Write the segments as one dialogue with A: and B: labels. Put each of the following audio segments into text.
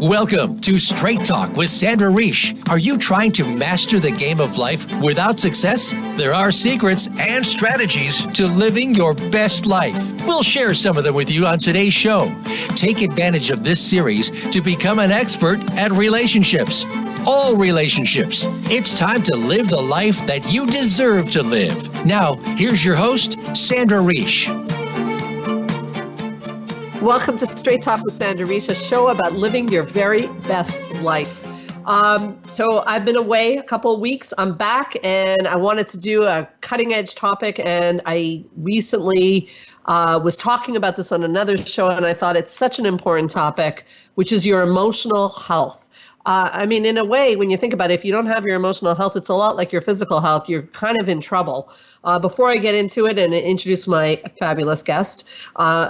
A: Welcome to Straight Talk with Sandra Reish. Are you trying to master the game of life without success? There are secrets and strategies to living your best life. We'll share some of them with you on today's show. Take advantage of this series to become an expert at relationships. All relationships. It's time to live the life that you deserve to live. Now, here's your host, Sandra Reish.
B: Welcome to Straight Talk with Sandra Reish, a show about living your very best life. So I've been away a couple of weeks. I'm back, and I wanted to do a cutting edge topic, and I recently was talking about this on another show, and I thought it's such an important topic, which is your emotional health. I mean, in a way, when you think about it, if you don't have your emotional health, it's a lot like your physical health. You're kind of in trouble. Before I get into it and introduce my fabulous guest,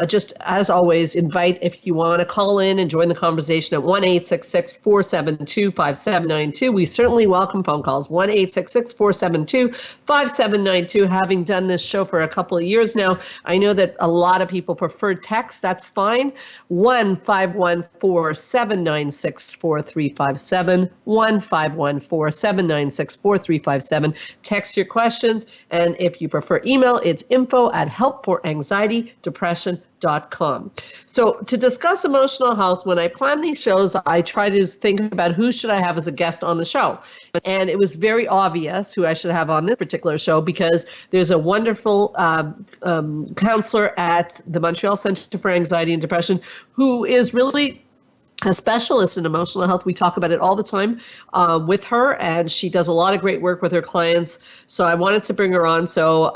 B: just as always, invite if you want to call in and join the conversation at 1-866-472-5792. We certainly welcome phone calls, 1-866-472-5792. Having done this show for a couple of years now, I know that a lot of people prefer text. That's fine. 1-514-796-4357, 1-514-796-4357. Text your questions, and if you prefer email, it's info@helpforanxietydepression.com. So to discuss emotional health, when I plan these shows, I try to think about who should I have as a guest on the show. And it was very obvious who I should have on this particular show because there's a wonderful counselor at the Montreal Centre for Anxiety and Depression who is really a specialist in emotional health. We talk about it all the time with her, and she does a lot of great work with her clients. So I wanted to bring her on. So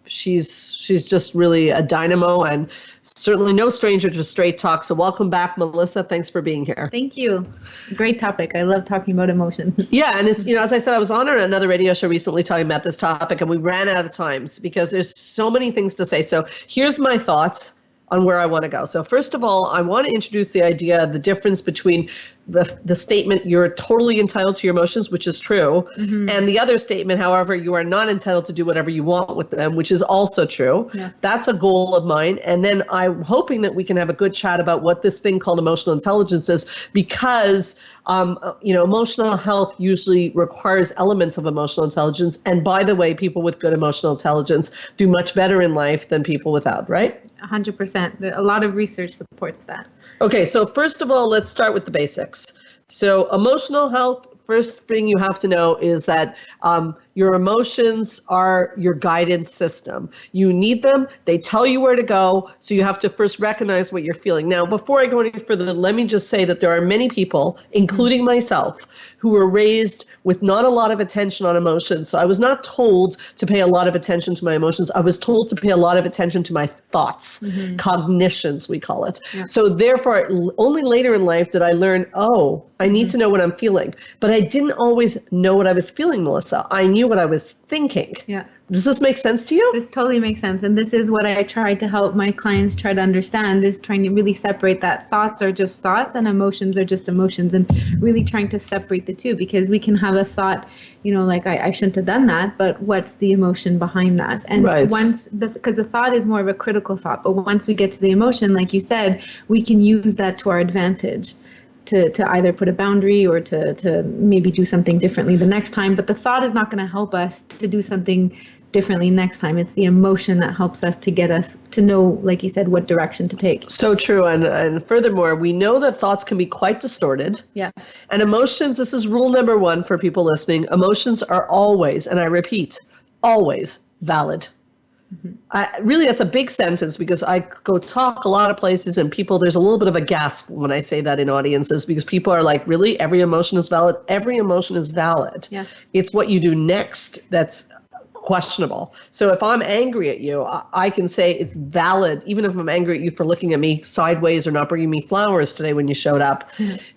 B: she's just really a dynamo and certainly no stranger to Straight Talk. So welcome back, Melissa. Thanks for being here.
C: Thank you. Great topic. I love talking about emotions.
B: Yeah, and it's, as I said, I was on another radio show recently talking about this topic, and we ran out of times because there's so many things to say. So here's my thoughts on where I want to go. So first of all, I want to introduce the idea, the difference between the statement, you're totally entitled to your emotions, which is true, and the other statement, however, you are not entitled to do whatever you want with them, which is also true. Yes. That's a goal of mine. And then I'm hoping that we can have a good chat about what this thing called emotional intelligence is, because emotional health usually requires elements of emotional intelligence. And by the way, people with good emotional intelligence do much better in life than people without, right?
C: 100%. A lot of research supports that.
B: Okay, so first of all, let's start with the basics. So emotional health, first thing you have to know is that your emotions are your guidance system. You need them. They tell you where to go. So you have to first recognize what you're feeling. Now, before I go any further, let me just say that there are many people, including myself, who were raised with not a lot of attention on emotions. So I was not told to pay a lot of attention to my emotions. I was told to pay a lot of attention to my thoughts, cognitions, we call it. Yeah. So therefore, only later in life did I learn, I need to know what I'm feeling. But I didn't always know what I was feeling, Melissa. I knew what I was thinking.
C: Yeah.
B: Does this make sense to you?
C: This totally makes sense. And this is what I try to help my clients try to understand, is trying to really separate that thoughts are just thoughts and emotions are just emotions, and really trying to separate the two, because we can have a thought, like I shouldn't have done that, but what's the emotion behind that? And because the thought is more of a critical thought, but once we get to the emotion, like you said, we can use that to our advantage. To either put a boundary or to maybe do something differently the next time. But the thought is not going to help us to do something differently next time. It's the emotion that helps us to get us to know, like you said, what direction to take.
B: So true. And furthermore, we know that thoughts can be quite distorted. Yeah. And emotions, this is rule number one for people listening, emotions are always, and I repeat, always valid. Really, that's a big sentence, because I go talk a lot of places and people, there's a little bit of a gasp when I say that in audiences, because people are like, really? Every emotion is valid? Every emotion is valid. Yeah. It's what you do next that's questionable. So if I'm angry at you, I can say it's valid, even if I'm angry at you for looking at me sideways or not bringing me flowers today when you showed up.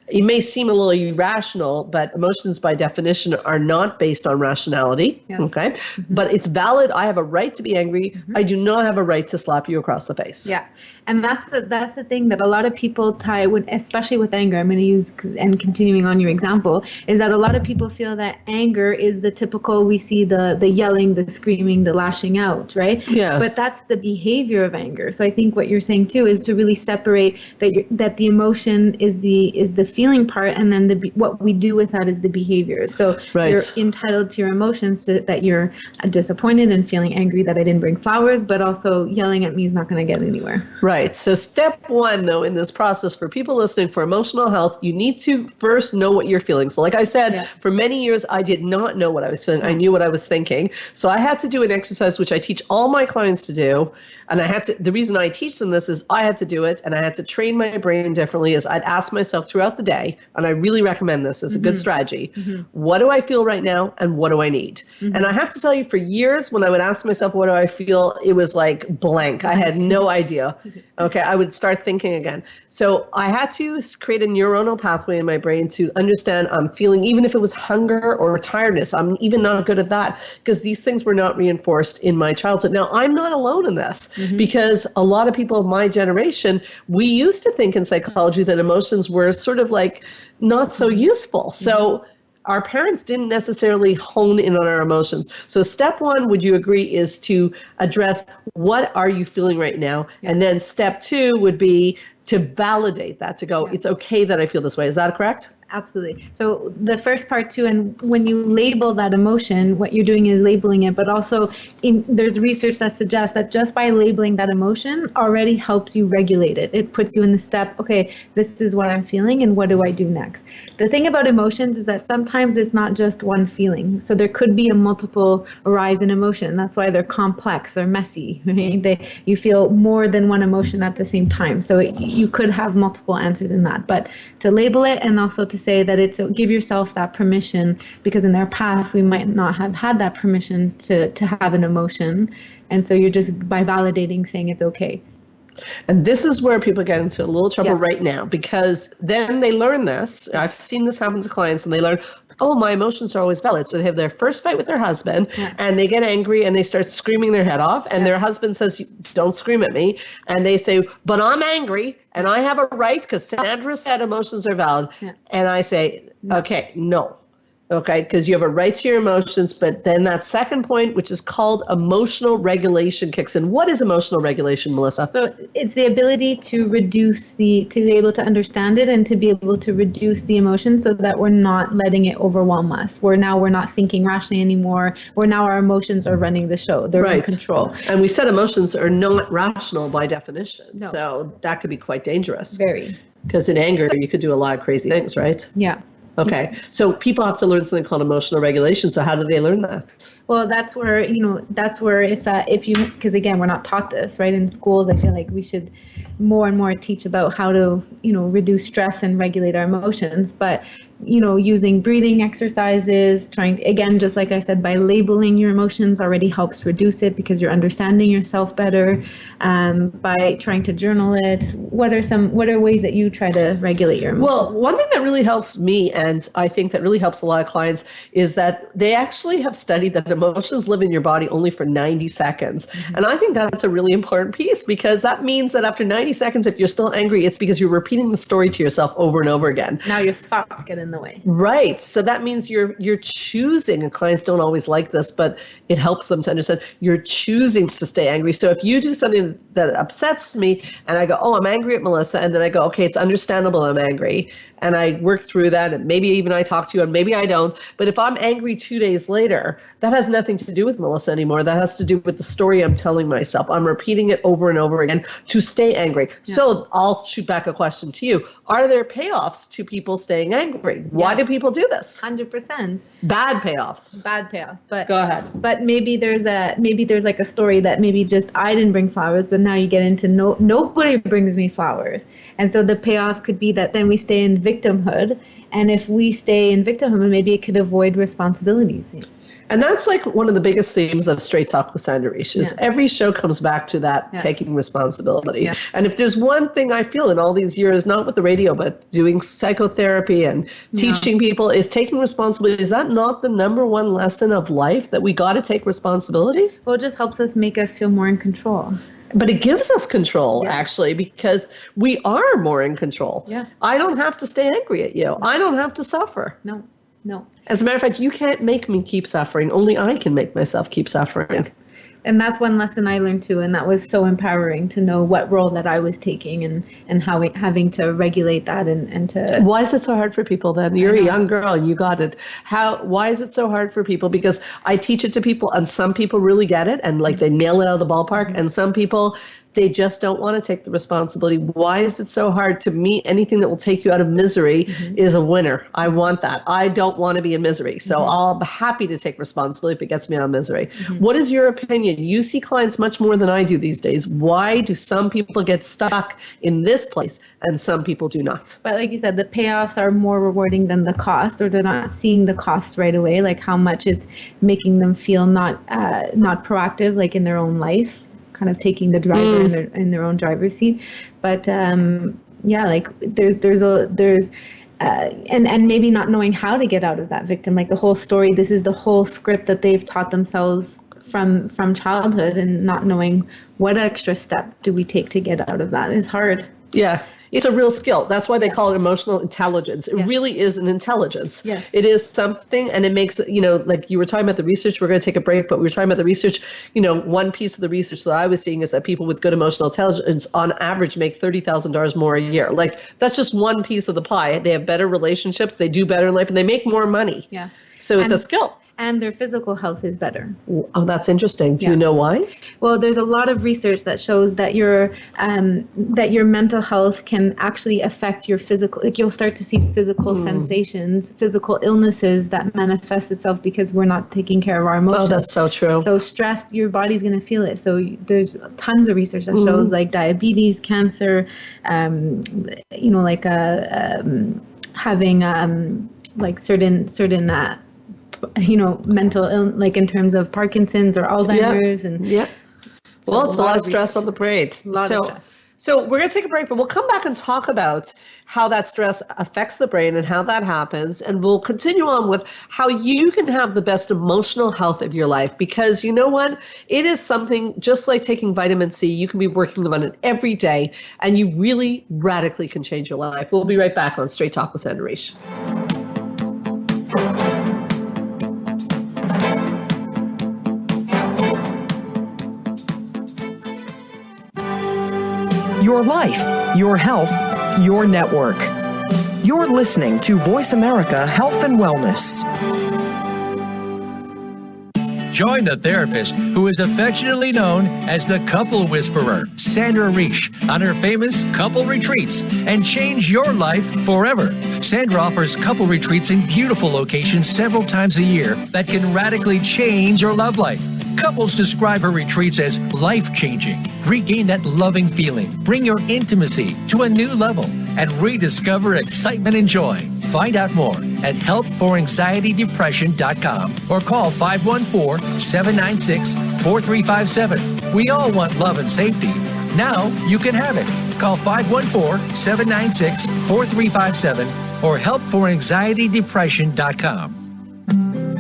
B: It may seem a little irrational, but emotions by definition are not based on rationality. Yes. Okay. But it's valid. I have a right to be angry. I do not have a right to slap you across the face.
C: Yeah. And that's the thing that a lot of people tie with, especially with anger. I'm going to use, and continuing on your example, is that a lot of people feel that anger is the typical, we see the yelling, the screaming, the lashing out, right? Yeah. But that's the behavior of anger. So I think what you're saying too is to really separate that the emotion is the feeling part, and then what we do with that is the behavior. So you're entitled to your emotions, so that you're disappointed and feeling angry that I didn't bring flowers, but also yelling at me is not going to get anywhere.
B: Right. So step one, though, in this process for people listening for emotional health, you need to first know what you're feeling. So like I said, for many years, I did not know what I was feeling. I knew what I was thinking. So I had to do an exercise, which I teach all my clients to do. And the reason I teach them this is I had to do it, and I had to train my brain differently. Is I'd ask myself throughout the day, and I really recommend this as a good strategy. What do I feel right now, and what do I need? And I have to tell you, for years, when I would ask myself, what do I feel, it was like blank. I had no idea. Okay, I would start thinking again. So I had to create a neuronal pathway in my brain to understand I'm feeling, even if it was hunger or tiredness. I'm even not good at that, because these things were not reinforced in my childhood. Now, I'm not alone in this, because a lot of people of my generation, we used to think in psychology that emotions were sort of like not so useful. So our parents didn't necessarily hone in on our emotions. So step one, would you agree, is to address what are you feeling right now? And then step two would be to validate that, to go, it's okay that I feel this way. Is that correct?
C: Absolutely. So the first part too, and when you label that emotion, what you're doing is labeling it, but also there's research that suggests that just by labeling that emotion already helps you regulate it. It puts you in the step, okay, this is what I'm feeling and what do I do next? The thing about emotions is that sometimes it's not just one feeling. So there could be a multiple arise in emotion. That's why they're complex, they're messy, right? You feel more than one emotion at the same time. So you could have multiple answers in that, but to label it and also to say that give yourself that permission, because in their past we might not have had that permission to have an emotion, and so you're just by validating saying it's okay.
B: And this is where people get into a little trouble right now, because then they learn this. I've seen this happen to clients, and they learn, oh, my emotions are always valid. So they have their first fight with their husband, and they get angry and they start screaming their head off, and their husband says, don't scream at me. And they say, but I'm angry and I have a right because Sandra said emotions are valid. And I say, okay, no. Okay, because you have a right to your emotions, but then that second point, which is called emotional regulation, kicks in. What is emotional regulation, Melissa?
C: So it's the ability to be able to understand it and to be able to reduce the emotion so that we're not letting it overwhelm us. We're not thinking rationally anymore. Our emotions are running the show. They're in control.
B: And we said emotions are not rational by definition. No. So that could be quite dangerous.
C: Very.
B: Because in anger, you could do a lot of crazy things, right?
C: Yeah.
B: Okay, so people have to learn something called emotional regulation. So how do they learn that?
C: Well, that's where if you, because again, we're not taught this, right? In schools, I feel like we should more and more teach about how to, reduce stress and regulate our emotions. But, using breathing exercises, again, just like I said, by labeling your emotions already helps reduce it because you're understanding yourself better. By trying to journal it, what are ways that you try to regulate your emotions?
B: Well, one thing that really helps me, and I think that really helps a lot of clients, is that they actually have studied that emotions live in your body only for 90 seconds. And I think that's a really important piece, because that means that after 90 seconds, if you're still angry, it's because you're repeating the story to yourself over and over again.
C: Now your thoughts get in the way.
B: Right. So that means you're choosing, and clients don't always like this, but it helps them to understand you're choosing to stay angry. So if you do something that upsets me and I go, oh, I'm angry at Melissa, and then I go, okay, it's understandable I'm angry, and I work through that, and maybe even I talk to you and maybe I don't. But if I'm angry 2 days later, that has nothing to do with Melissa anymore. That has to do with the story I'm telling myself. I'm repeating it over and over again to stay angry. Yeah. So I'll shoot back a question to you. Are there payoffs to people staying angry? Why do people do this?
C: 100%.
B: Bad payoffs.
C: Bad payoffs. But
B: go ahead.
C: But maybe there's like a story that maybe just I didn't bring flowers, but now you get into nobody brings me flowers. And so the payoff could be that then we stay in victimhood. And if we stay in victimhood, maybe it could avoid responsibilities.
B: And that's like one of the biggest themes of Straight Talk with Sandra Reish is every show comes back to that taking responsibility. Yeah. And if there's one thing I feel in all these years, not with the radio, but doing psychotherapy and teaching people, is taking responsibility. Is that not the number one lesson of life, that we got to take responsibility?
C: Well, it just helps us make us feel more in control.
B: But it gives us control, actually, because we are more in control.
C: Yeah.
B: I don't have to stay angry at you. I don't have to suffer.
C: No. As
B: a matter of fact, you can't make me keep suffering. Only I can make myself keep suffering.
C: And that's one lesson I learned too, and that was so empowering to know what role that I was taking and how having to regulate that and to.
B: Why is it so hard for people then? You're a young girl and you got it. Why is it so hard for people? Because I teach it to people and some people really get it and like they nail it out of the ballpark, and some people, they just don't want to take the responsibility. Why is it so hard? To me, anything that will take you out of misery is a winner. I want that. I don't want to be in misery. So I'll be happy to take responsibility if it gets me out of misery. What is your opinion? You see clients much more than I do these days. Why do some people get stuck in this place and some people do not?
C: But like you said, the payoffs are more rewarding than the cost, or they're not seeing the cost right away, like how much it's making them feel not proactive, like in their own life. Kind of taking the driver in their own driver's seat, but like there's and maybe not knowing how to get out of that victim, like the whole story. This is the whole script that they've taught themselves from childhood, and not knowing what extra step do we take to get out of that is hard.
B: Yeah. It's a real skill. That's why they call it emotional intelligence. It really is an intelligence.
C: Yeah.
B: It is something, and it makes, like you were talking about the research, we're going to take a break, but we were talking about the research, one piece of the research that I was seeing is that people with good emotional intelligence on average make $30,000 more a year. Like that's just one piece of the pie. They have better relationships, they do better in life, and they make more money.
C: Yeah.
B: So it's a skill.
C: And their physical health is better.
B: Oh, that's interesting. Do you know why?
C: Well, there's a lot of research that shows that your mental health can actually affect your physical. Like you'll start to see physical sensations, physical illnesses that manifest itself because we're not taking care of our emotions.
B: Oh, that's so true.
C: So stress, your body's going to feel it. So there's tons of research that shows like diabetes, cancer, having like certain mental like in terms of Parkinson's or Alzheimer's and
B: well, it's a lot of stress on the brain.
C: A lot of stress.
B: So we're going to take a break, but we'll come back and talk about how that stress affects the brain and how that happens. And we'll continue on with how you can have the best emotional health of your life. Because you know what? It is something just like taking vitamin C. You can be working on it every day, and you really radically can change your life. We'll be right back on Straight Talk with Sandra Reish.
D: Your life, your health, your network. You're listening to Voice America Health and Wellness.
A: Join the therapist who is affectionately known as the Couple Whisperer, Sandra Reish, on her famous couple retreats, and change your life forever. Sandra offers couple retreats in beautiful locations several times a year that can radically change your love life. Couples describe her retreats as life-changing. Regain that loving feeling, bring your intimacy to a new level, and rediscover excitement and joy. Find out more at helpforanxietydepression.com or call 514-796-4357. We all want love and safety. Now you can have it. Call 514-796-4357 or helpforanxietydepression.com.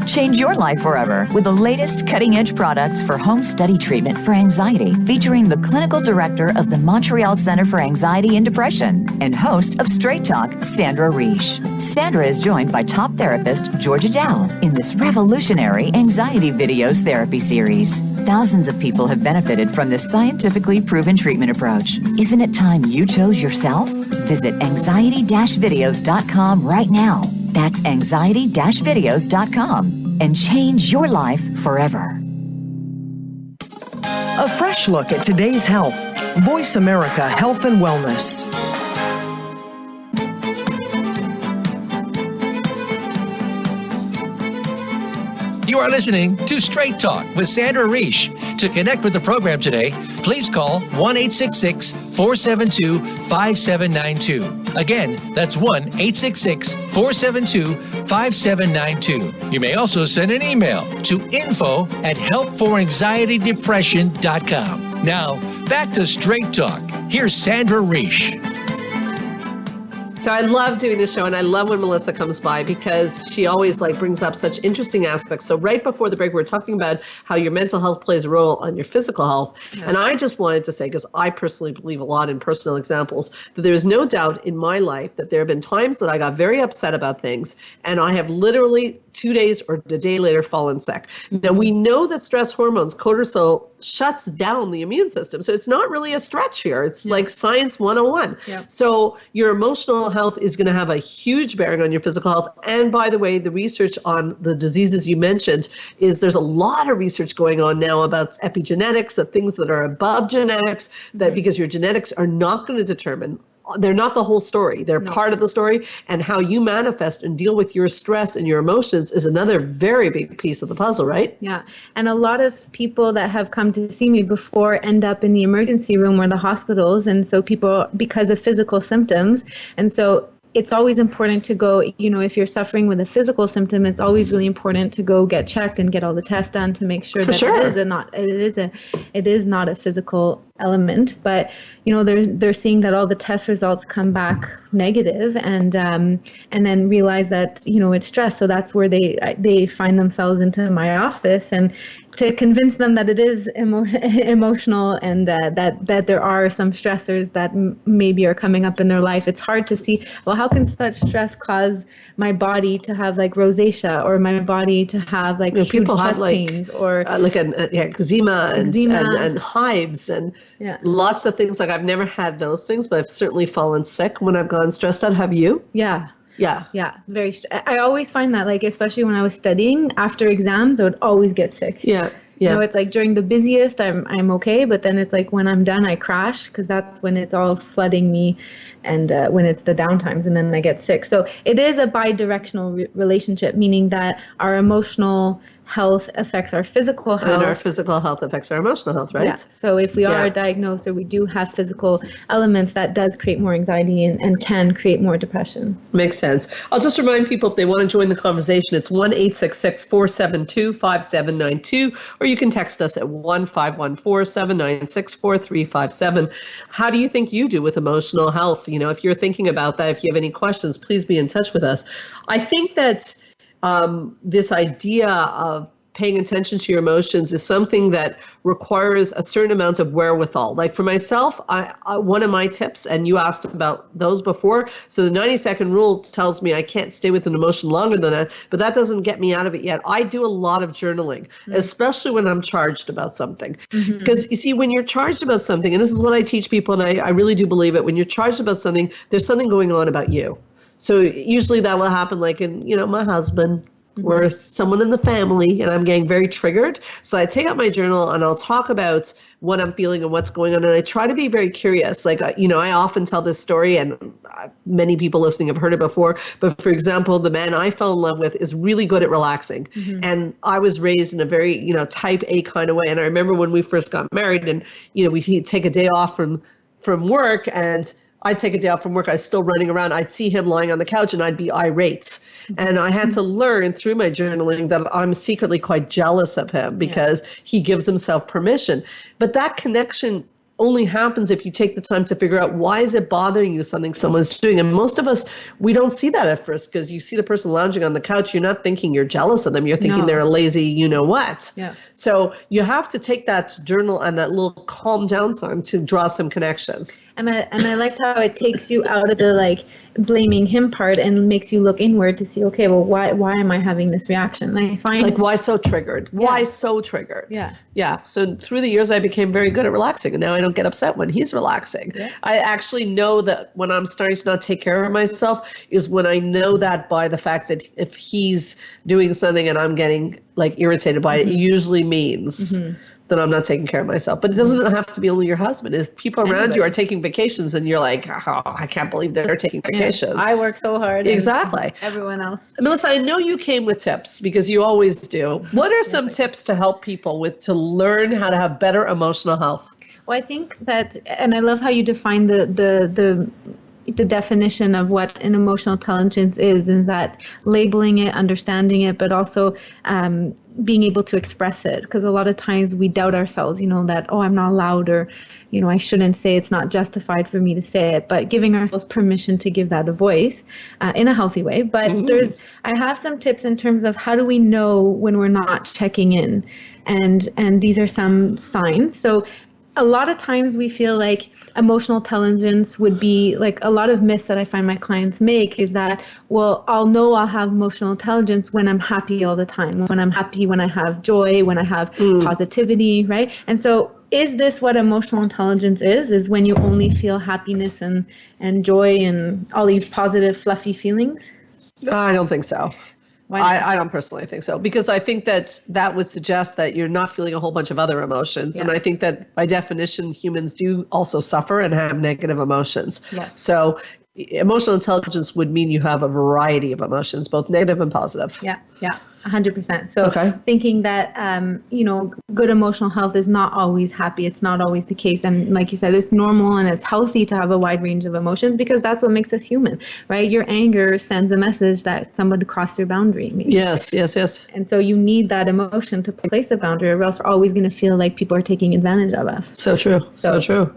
E: Change your life forever with the latest cutting-edge products for home study treatment for anxiety, featuring the clinical director of the Montreal Center for Anxiety and Depression and host of Straight Talk, Sandra Reish. Sandra is joined by top therapist Georgia Dow in this revolutionary anxiety videos therapy series. Thousands of people have benefited from this scientifically proven treatment approach. Isn't it time you chose yourself? Visit anxiety-videos.com right now. That's anxiety-videos.com and change your life forever.
D: A fresh look at today's health. Voice America Health and Wellness.
A: You are listening to Straight Talk with Sandra Reish. To connect with the program today, please call 1-866-472-5792. Again, that's 1-866-472-5792. You may also send an email to info@helpforanxietydepression.com. Now, back to Straight Talk. Here's Sandra Reish.
B: So I love doing this show, and I love when Melissa comes by because she always brings up such interesting aspects. So right before the break, we were talking about how your mental health plays a role on your physical health. Yeah. And I just wanted to say, because I personally believe a lot in personal examples, that there is no doubt in my life that there have been times that I got very upset about things, and I have literally 2 days or a day later fallen sick. Now, we know that stress hormones, cortisol, shuts down the immune system. So it's not really a stretch here. It's like science 101. Yeah. So your emotional health is going to have a huge bearing on your physical health. And by the way, the research on the diseases you mentioned is there's a lot of research going on now about epigenetics, the things that are above genetics, that because your genetics are not going to determine, they're not the whole story. They're part of the story, and how you manifest and deal with your stress and your emotions is another very big piece of the puzzle, right?
C: Yeah. And a lot of people that have come to see me before end up in the emergency room or the hospitals. And so people, because of physical symptoms. And so it's always important to go, if you're suffering with a physical symptom, it's always really important to go get checked and get all the tests done to make sure it is not a physical element. But they're seeing that all the test results come back negative, and then realize that it's stress. So that's where they find themselves into my office, and to convince them that it is emotional, and that there are some stressors that maybe are coming up in their life. It's hard to see, well, how can such stress cause my body to have rosacea, or my body to have huge chest pains, or
B: eczema and hives and lots of things. I've never had those things, but I've certainly fallen sick when I've gone stressed out. Have you?
C: Yeah. I always find that, especially when I was studying, after exams, I would always get sick.
B: Yeah.
C: It's during the busiest, I'm okay, but then it's when I'm done, I crash, because that's when it's all flooding me, and when it's the downtimes, and then I get sick. So it is a bi-directional relationship, meaning that our emotional health affects our physical health.
B: And our physical health affects our emotional health, right?
C: Yeah. So if we are diagnosed, or we do have physical elements, that does create more anxiety and can create more depression.
B: Makes sense. I'll just remind people, if they want to join the conversation, it's 1-866-472-5792, or you can text us at 1-514-796-4357. How do you think you do with emotional health? If you're thinking about that, if you have any questions, please be in touch with us. I think that this idea of paying attention to your emotions is something that requires a certain amount of wherewithal. For myself, I one of my tips, and you asked about those before, so the 90-second rule tells me I can't stay with an emotion longer than that, but that doesn't get me out of it yet. I do a lot of journaling, especially when I'm charged about something. Because you see, when you're charged about something, and this is what I teach people, and I really do believe it, when you're charged about something, there's something going on about you. So usually that will happen in, my husband or someone in the family, and I'm getting very triggered. So I take out my journal and I'll talk about what I'm feeling and what's going on. And I try to be very curious. I often tell this story, and many people listening have heard it before. But for example, the man I fell in love with is really good at relaxing. And I was raised in a very, type A kind of way. And I remember when we first got married, and, we'd take a day off from work, and I'd take a day off from work. I was still running around. I'd see him lying on the couch, and I'd be irate. And I had to learn through my journaling that I'm secretly quite jealous of him because he gives himself permission. But that connection only happens if you take the time to figure out, why is it bothering you, something someone's doing? And most of us, we don't see that at first, because you see the person lounging on the couch, you're not thinking you're jealous of them, you're thinking they're a lazy you-know-what. Yeah. So you have to take that journal and that little calm down time to draw some connections.
C: And I liked how it takes you out of the blaming him part and makes you look inward to see, okay, well, why am I having this reaction? I find
B: why so triggered? Why so triggered? Yeah. So through the years, I became very good at relaxing, and now I don't get upset when he's relaxing. Yeah. I actually know that when I'm starting to not take care of myself is when I know that by the fact that if he's doing something and I'm getting irritated by it, it usually means that I'm not taking care of myself. But it doesn't have to be only your husband. If people around you are taking vacations and you're like, oh, I can't believe they're taking vacations.
C: I work so hard.
B: Exactly.
C: Everyone else.
B: Melissa, I know you came with tips, because you always do. What are some tips to help people to learn how to have better emotional health?
C: Well, I think that, and I love how you define the the definition of what an emotional intelligence is that labeling it, understanding it, but also being able to express it. Because a lot of times we doubt ourselves, that, oh, I'm not allowed, or, I shouldn't say, it's not justified for me to say it, but giving ourselves permission to give that a voice in a healthy way. But I have some tips in terms of how do we know when we're not checking in, and these are some signs. So a lot of times we feel like emotional intelligence would be like, a lot of myths that I find my clients make is that, well, I'll know I'll have emotional intelligence when I'm happy all the time, when I'm happy, when I have joy, when I have positivity, right? And so is this what emotional intelligence is when you only feel happiness and joy and all these positive, fluffy feelings?
B: I don't think so. I don't personally think so, because I think that would suggest that you're not feeling a whole bunch of other emotions. Yeah. And I think that by definition, humans do also suffer and have negative emotions. Yes. So emotional intelligence would mean you have a variety of emotions, both negative and positive.
C: Yeah. 100%. So thinking that, good emotional health is not always happy. It's not always the case. And like you said, it's normal and it's healthy to have a wide range of emotions, because that's what makes us human, right? Your anger sends a message that somebody crossed your boundary. Maybe.
B: Yes. And
C: so you need that emotion to place a boundary, or else we're always going to feel like people are taking advantage of us.
B: So true.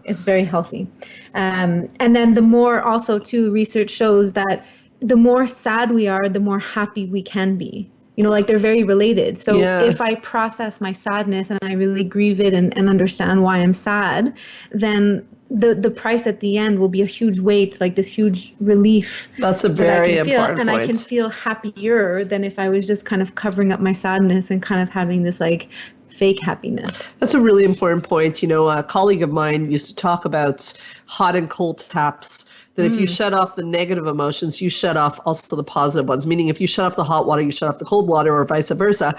C: It's very healthy. And then the more also too, research shows that the more sad we are, the more happy we can be. Like they're very related. So if I process my sadness and I really grieve it and understand why I'm sad, then the price at the end will be a huge weight, like this huge relief.
B: That's a very important point.
C: And I can feel happier than if I was just kind of covering up my sadness and kind of having this like fake happiness.
B: That's a really important point. A colleague of mine used to talk about hot and cold taps. That if you shut off the negative emotions, you shut off also the positive ones. Meaning if you shut off the hot water, you shut off the cold water, or vice versa.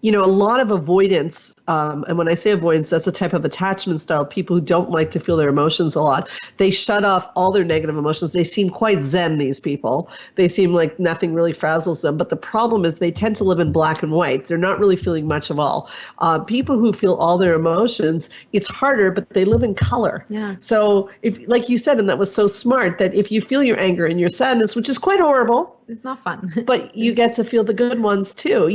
B: A lot of avoidance, and when I say avoidance, that's a type of attachment style. People who don't like to feel their emotions a lot, they shut off all their negative emotions. They seem quite zen, these people. They seem like nothing really frazzles them. But the problem is they tend to live in black and white. They're not really feeling much of all. People who feel all their emotions, it's harder, but they live in color.
C: Yeah.
B: So if, like you said, and that was so smart, that if you feel your anger and your sadness, which is quite horrible.
C: It's not fun.
B: But you get to feel the good ones too.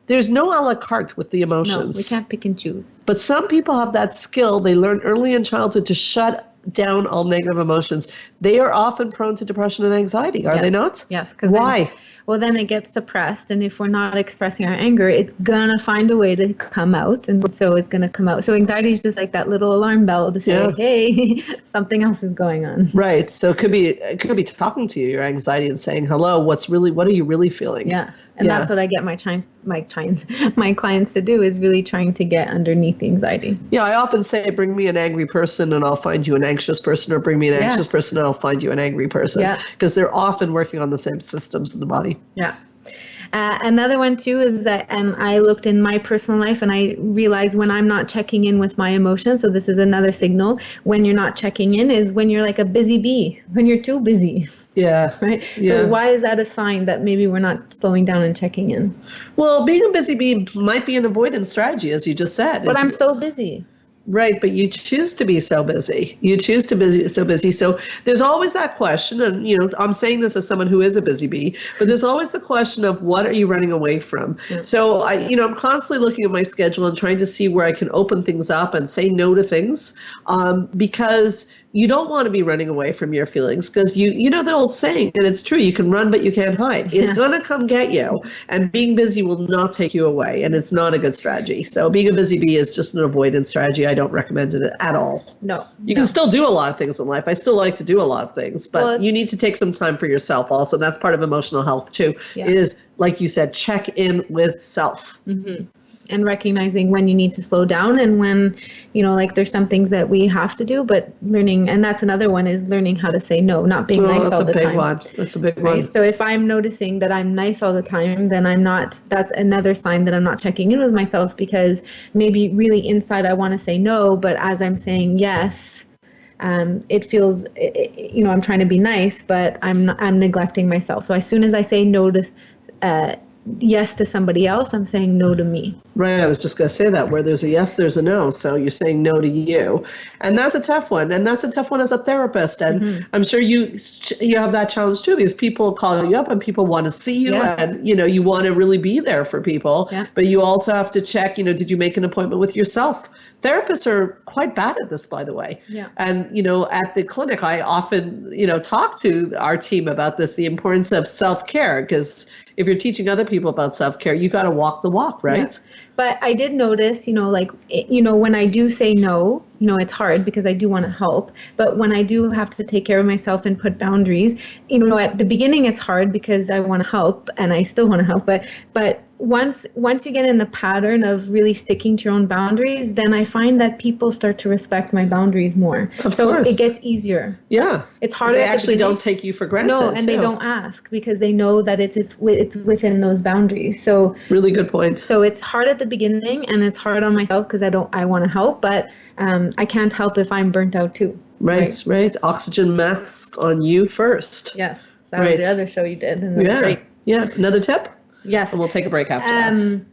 B: There's no a la carte with the emotions.
C: No, we can't pick and choose.
B: But some people have that skill. They learn early in childhood to shut down all negative emotions. They are often prone to depression and anxiety, are they not?
C: Yes.
B: Why?
C: Then it gets suppressed. And if we're not expressing our anger, it's going to find a way to come out. And so it's going to come out. So anxiety is just like that little alarm bell to say, hey, something else is going on.
B: Right. So it could be talking to you, your anxiety, and saying, hello, what are you really feeling?
C: Yeah. And that's what I get my clients to do, is really trying to get underneath the anxiety.
B: Yeah, I often say, bring me an angry person and I'll find you an anxious person, or bring me an anxious person and I'll find you an angry person. Because they're often working on the same systems in the body.
C: Yeah. Another one too is that, and I looked in my personal life and I realized when I'm not checking in with my emotions, so this is another signal when you're not checking in, is when you're like a busy bee, when you're too busy.
B: Yeah.
C: Right.
B: Yeah.
C: So why is that a sign that maybe we're not slowing down and checking in?
B: Well, being a busy bee might be an avoidance strategy, as you just said.
C: But I'm so busy.
B: Right, but you choose to be so busy. You choose to be so busy. So there's always that question, and I'm saying this as someone who is a busy bee, but there's always the question of what are you running away from? Yeah. So I'm constantly looking at my schedule and trying to see where I can open things up and say no to things, because you don't want to be running away from your feelings, because you know the old saying, and it's true, you can run but you can't hide. It's going to come get you, and being busy will not take you away, and it's not a good strategy. So being a busy bee is just an avoidance strategy. I don't recommend it at all.
C: No.
B: You can still do a lot of things in life. I still like to do a lot of things, but you need to take some time for yourself also. That's part of emotional health too, is, like you said, check in with self.
C: Mm-hmm. And recognizing when you need to slow down, and when, there's some things that we have to do, but learning, and that's another one, is learning how to say no, not being nice all the time.
B: That's a big one.
C: So if I'm noticing that I'm nice all the time, then that's another sign that I'm not checking in with myself, because maybe really inside I want to say no, but as I'm saying yes, it feels, I'm trying to be nice, but I'm neglecting myself. So as soon as I say no to yes to somebody else, I'm saying no to me.
B: Right. I was just going to say that where there's a yes, there's a no. So you're saying no to you. And that's a tough one. And that's a tough one as a therapist. And I'm sure you have that challenge too, because people call you up and people want to see you.
C: Yes.
B: And, you want to really be there for people. Yeah. But you also have to check, did you make an appointment with yourself? Therapists are quite bad at this, by the way.
C: Yeah.
B: And, at the clinic, I often, talk to our team about this, the importance of self-care, because if you're teaching other people about self-care, you got to walk the walk, right?
C: Yeah. But I did notice, when I do say no, it's hard because I do want to help. But when I do have to take care of myself and put boundaries, at the beginning it's hard because I want to help and I still want to help. But once you get in the pattern of really sticking to your own boundaries, then I find that people start to respect my boundaries more.
B: Of course.
C: It gets easier.
B: Yeah.
C: It's harder.
B: They actually don't take you for granted.
C: No, and they don't ask because they know that it's within those boundaries. So
B: really good point.
C: So it's hard at the beginning and it's hard on myself because I want to help, but I can't help if I'm burnt out too.
B: Right. Oxygen mask on you first.
C: Yes. That was the other show you did. And
B: yeah.
C: Great.
B: Yeah. Another tip?
C: Yes.
B: And we'll take a break after that.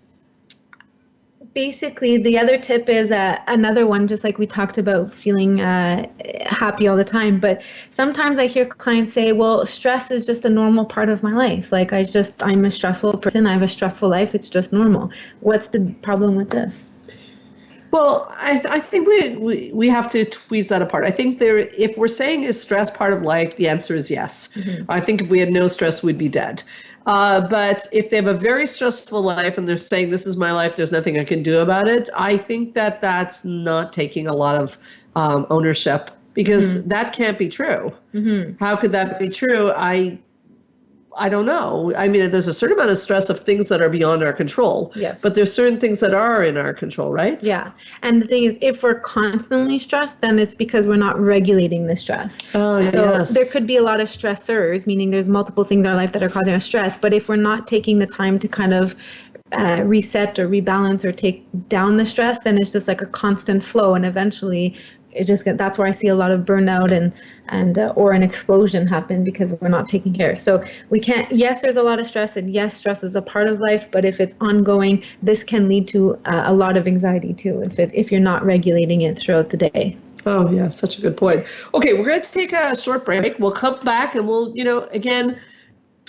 C: Basically, the other tip is another one, just like we talked about feeling happy all the time. But sometimes I hear clients say, well, stress is just a normal part of my life. Like I'm a stressful person. I have a stressful life. It's just normal. What's the problem with this?
B: Well, I think we have to tweeze that apart. I think if we're saying is stress part of life, the answer is yes. Mm-hmm. I think if we had no stress, we'd be dead. But if they have a very stressful life and they're saying, this is my life, there's nothing I can do about it, I think that that's not taking a lot of ownership, because that can't be true. Mm-hmm. How could that be true? I don't know. I mean, there's a certain amount of stress of things that are beyond our control. Yes. But there's certain things that are in our control, right?
C: Yeah. And the thing is, if we're constantly stressed, then it's because we're not regulating the stress.
B: Oh,
C: so
B: yes.
C: There could be a lot of stressors, meaning there's multiple things in our life that are causing us stress. But if we're not taking the time to kind of reset or rebalance or take down the stress, then it's just like a constant flow. And eventually that's where I see a lot of burnout and or an explosion happen because we're not taking care. So we can't, yes, there's a lot of stress, and yes, stress is a part of life, but if it's ongoing, this can lead to a lot of anxiety too, if you're not regulating it throughout the day.
B: Oh yeah, such a good point. Okay, we're going to take a short break. We'll come back and we'll, again,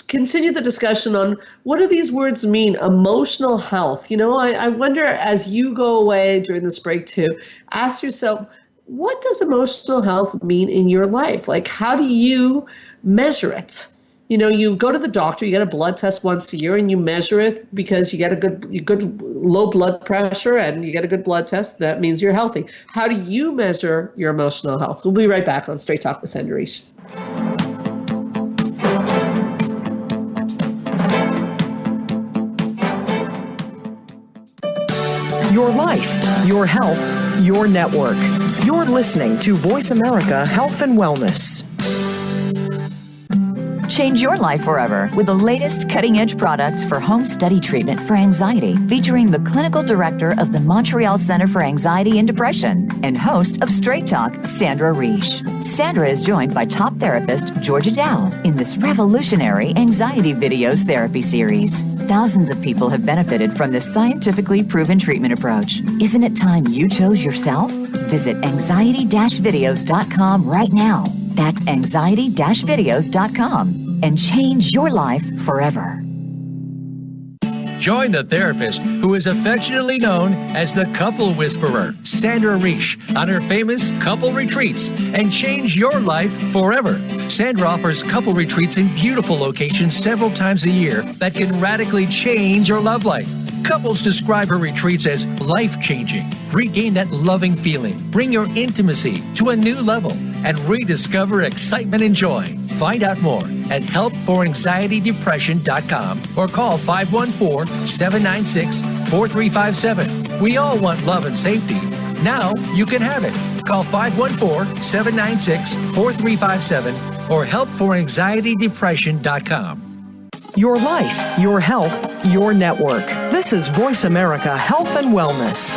B: continue the discussion on what do these words mean, emotional health. I wonder, as you go away during this break too, ask yourself, what does emotional health mean in your life? Like, how do you measure it? You go to the doctor, you get a blood test once a year and you measure it because you get a good low blood pressure and you get a good blood test. That means you're healthy. How do you measure your emotional health? We'll be right back on Straight Talk with Sandra Reish.
D: Your life, your health, your network. You're listening to Voice America Health and Wellness.
E: Change your life forever with the latest cutting-edge products for home study treatment for anxiety, featuring the clinical director of the Montreal Center for Anxiety and Depression and host of Straight Talk, Sandra Reish. Sandra is joined by top therapist Georgia Dow in this revolutionary anxiety videos therapy series. Thousands of people have benefited from this scientifically proven treatment approach. Isn't it time you chose yourself? Visit anxiety-videos.com right now. That's anxiety-videos.com and change your life forever.
A: Join the therapist who is affectionately known as the Couple Whisperer, Sandra Reish, on her famous couple retreats and change your life forever. Sandra offers couple retreats in beautiful locations several times a year that can radically change your love life. Couples describe her retreats as life-changing. Regain that loving feeling, bring your intimacy to a new level, and rediscover excitement and joy. Find out more at helpforanxietydepression.com or call 514-796-4357. We all want love and safety. Now you can have it. Call 514-796-4357 or helpforanxietydepression.com.
D: Your life, your health, your network. This is Voice America Health and Wellness.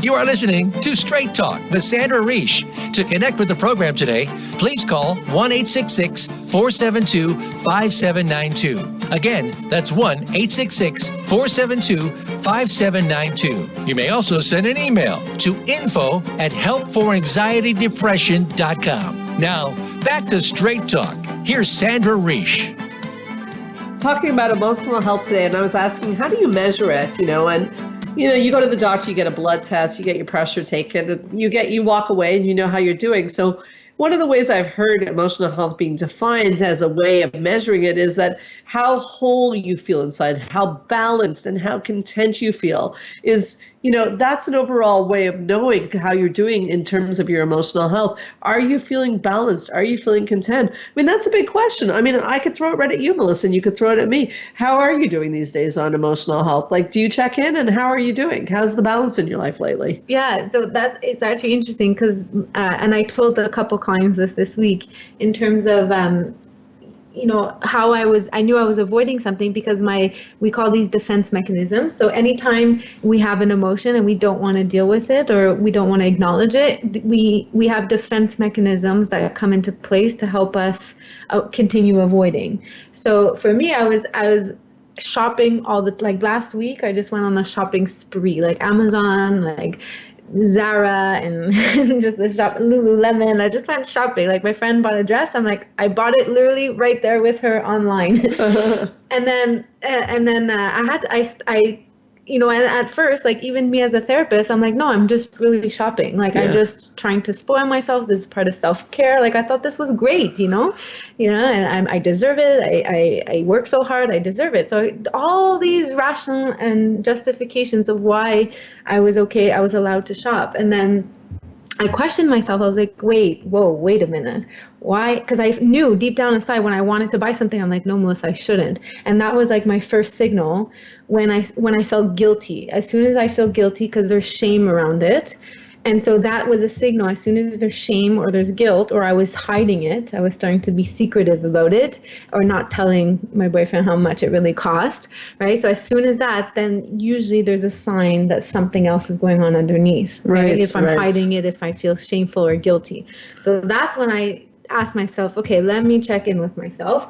A: You are listening to Straight Talk with Sandra Reish. To connect with the program today, please call 1-866-472-5792. Again, that's 1-866-472-5792. You may also send an email to info@helpforanxietydepression.com. Now, back to Straight Talk. Here's Sandra Reich.
B: Talking about emotional health today, and I was asking, how do you measure it? You go to the doctor, you get a blood test, you get your pressure taken, and you walk away and you know how you're doing. So one of the ways I've heard emotional health being defined as a way of measuring it is that how whole you feel inside, how balanced and how content you feel is, that's an overall way of knowing how you're doing in terms of your emotional health. Are you feeling balanced? Are you feeling content? I mean, that's a big question. I mean, I could throw it right at you, Melissa, and you could throw it at me. How are you doing these days on emotional health? Like, do you check in, and how are you doing? How's the balance in your life lately?
C: Yeah, so it's actually interesting because, and I told a couple clients this week in terms of, how I knew I was avoiding something because we call these defense mechanisms. So anytime we have an emotion and we don't want to deal with it or we don't want to acknowledge it, we have defense mechanisms that come into place to help us continue avoiding. So for me, I was shopping last week, I just went on a shopping spree, like Amazon, like Zara, and just the shop, Lululemon. I just went shopping. Like my friend bought a dress. I'm like, I bought it literally right there with her online. And then and at first, like even me as a therapist, I'm like, no, I'm just really shopping. Like I'm just trying to spoil myself. This is part of self-care. Like I thought this was great, and I deserve it. I work so hard. I deserve it. So all these rational and justifications of why I was okay, I was allowed to shop. And then I questioned myself. I was like, wait a minute. Why? Because I knew deep down inside when I wanted to buy something, I'm like, no, Melissa, I shouldn't. And that was like my first signal when I felt guilty. As soon as I feel guilty, because there's shame around it. And so that was a signal. As soon as there's shame or there's guilt, or I was hiding it, I was starting to be secretive about it, or not telling my boyfriend how much it really cost, right? So as soon as that, then usually there's a sign that something else is going on underneath, right? If I'm hiding it, if I feel shameful or guilty. So that's when I ask myself, okay, let me check in with myself.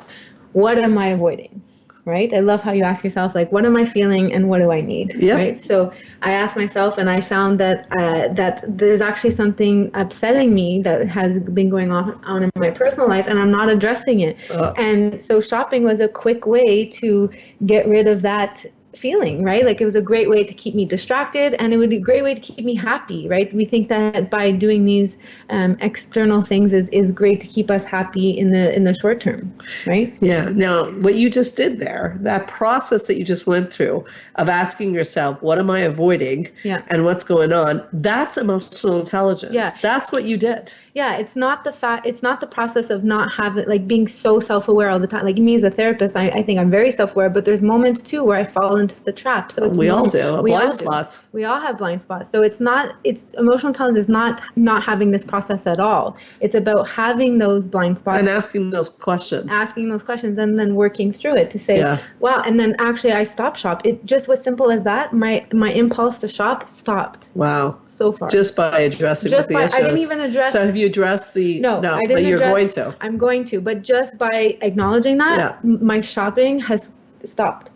C: What am I avoiding? Right? I love how you ask yourself, like, what am I feeling and what do I need? Yep. Right? So I asked myself, and I found that that there's actually something upsetting me that has been going on in my personal life, and I'm not addressing it. And so shopping was a quick way to get rid of that feeling, right? Like it was a great way to keep me distracted, and it would be a great way to keep me happy, right? We think that by doing these external things is great to keep us happy in the short term, right?
B: Yeah. Now, what you just did there, that process that you just went through of asking yourself, what am I avoiding?
C: Yeah.
B: And what's going on? That's emotional intelligence.
C: Yeah.
B: That's what you did.
C: Yeah, it's not the process of not having, like, being so self-aware all the time. Like me as a therapist, I think I'm very self-aware, but there's moments too where I fall into the trap. So
B: we all do. Blind spots.
C: We all have blind spots. So it's emotional intelligence is not having this process at all. It's about having those blind spots.
B: And asking those questions.
C: And then working through it to say, wow. And then actually I stopped shop. It just was simple as that. My impulse to shop stopped.
B: Wow.
C: So far.
B: Just by addressing the issues.
C: I didn't even address.
B: So have you addressed the?
C: No, I didn't.
B: But you're going to.
C: I'm going to, but just by acknowledging that, my shopping has stopped.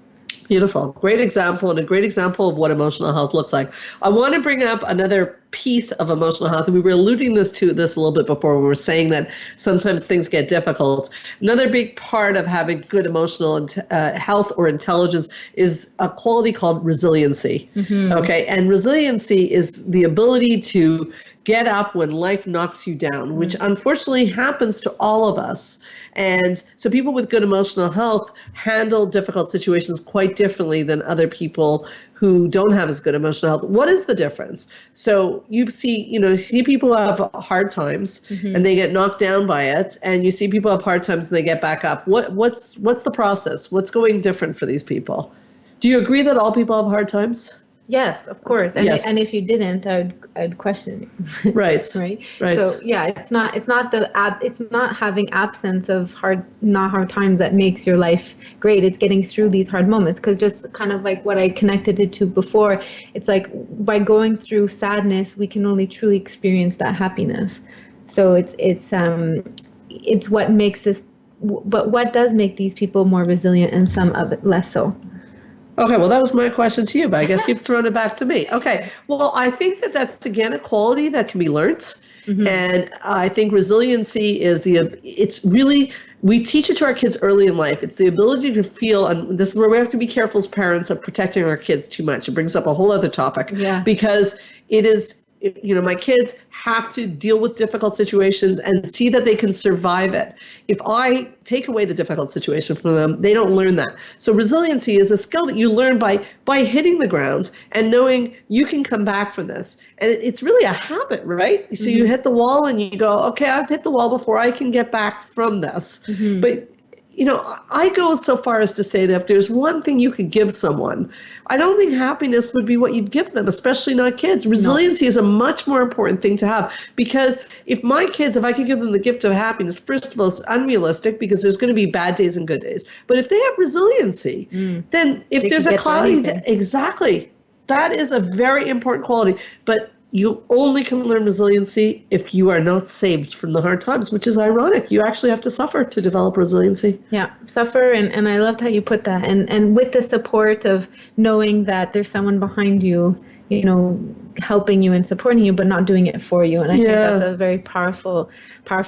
B: Beautiful. Great example, and a great example of what emotional health looks like. I want to bring up another piece of emotional health, and we were alluding to this a little bit before. We were saying that sometimes things get difficult. Another big part of having good emotional health or intelligence is a quality called resiliency. Mm-hmm. Okay, and resiliency is the ability to get up when life knocks you down, which unfortunately happens to all of us. And so people with good emotional health handle difficult situations quite differently than other people who don't have as good emotional health. What is the difference? So you see people who have hard times and they get knocked down by it, and you see people have hard times and they get back up. What's the process? What's going different for these people? Do you agree that all people have hard times?
C: Yes, of course. And and if you didn't, I'd question you.
B: Right.
C: Right.
B: Right.
C: So yeah, it's not having absence of hard times that makes your life great. It's getting through these hard moments, because just kind of like what I connected it to before, it's like by going through sadness, we can only truly experience that happiness. So it's what makes this, but what does make these people more resilient and some other less so?
B: Okay, well, that was my question to you, but I guess you've thrown it back to me. Okay, well, I think that that's, again, a quality that can be learned. Mm-hmm. And I think resiliency is it's really, we teach it to our kids early in life. It's the ability to feel, and this is where we have to be careful as parents of protecting our kids too much. It brings up a whole other topic.
C: Yeah.
B: Because it is, my kids have to deal with difficult situations and see that they can survive it. If I take away the difficult situation from them, they don't learn that. So resiliency is a skill that you learn by hitting the ground and knowing you can come back from this. And it's really a habit, right? So you hit the wall and you go, okay, I've hit the wall before, I can get back from this. Mm-hmm. But I go so far as to say that if there's one thing you could give someone, I don't think happiness would be what you'd give them, especially not kids. Resiliency is a much more important thing to have, because if I could give them the gift of happiness, first of all, it's unrealistic because there's going to be bad days and good days. But if they have resiliency, then if there's a cloudy day, exactly, that is a very important quality. But you only can learn resiliency if you are not saved from the hard times, which is ironic. You actually have to suffer to develop resiliency.
C: Yeah, suffer. And I loved how you put that. And with the support of knowing that there's someone behind you, helping you and supporting you, but not doing it for you. And I think that's a very powerful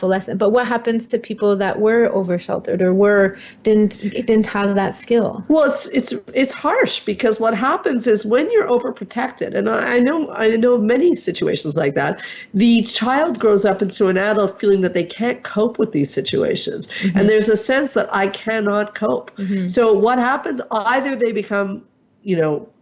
C: lesson. But what happens to people that were over-sheltered or didn't have that skill?
B: Well, it's harsh, because what happens is when you're overprotected, and I know many situations like that, the child grows up into an adult feeling that they can't cope with these situations. Mm-hmm. And there's a sense that I cannot cope. Mm-hmm. So what happens, either they become,